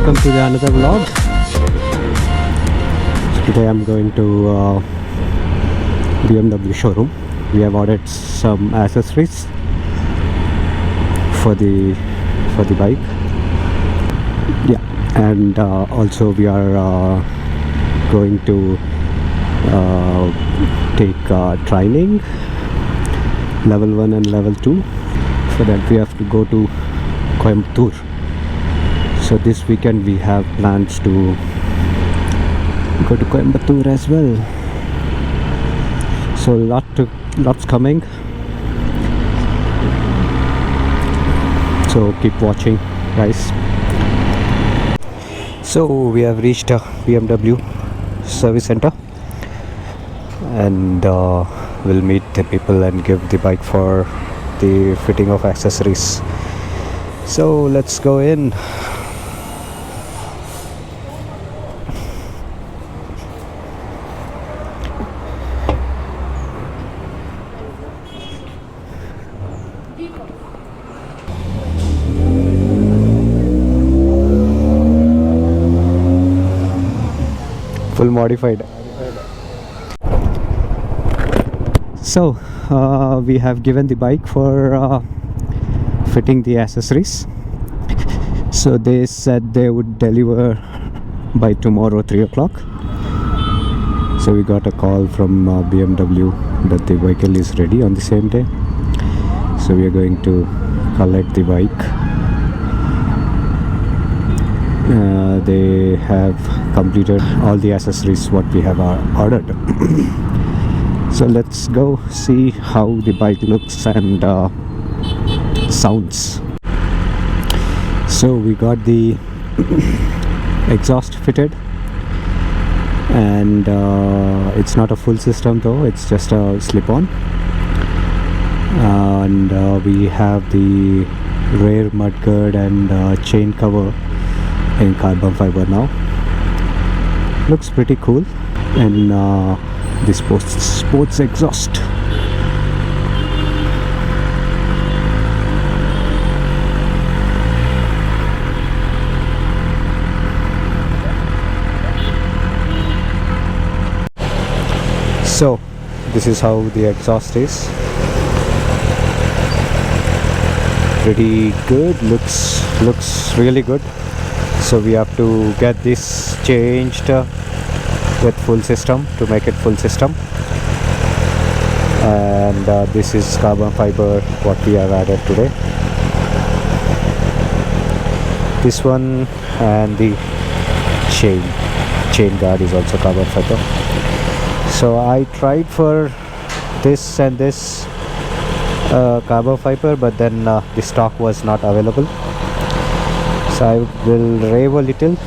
welcome to the another vlog. Today I'm going to BMW showroom. We have ordered some accessories for the bike. Yeah, and also we are going to take training level 1 and level 2. For that we have to go to Coimbatore. So this weekend we have plans to go to Coimbatore as well. So lots coming. So keep watching, guys. So we have reached a BMW service center, and we'll meet the people and give the bike for the fitting of accessories. So let's go in. Full modified. So we have given the bike for fitting the accessories. So they said they would deliver by tomorrow 3 o'clock. So we got a call from BMW that the vehicle is ready on the same day. So we are going to collect the bike. They have completed all the accessories what we have ordered. So let's go see how the bike looks and sounds. So we got the exhaust fitted, and it's not a full system though, it's just a slip-on. And we have the rear mudguard and chain cover in carbon fiber now. Looks pretty cool. And the sports exhaust. So this is how the exhaust is. Pretty good. Looks really good. So we have to get this changed with full system to make it full system. And this is carbon fiber what we have added today. This one and the chain guard is also carbon fiber. So I tried for this and this carbon fiber, but then the stock was not available. So I will rave a little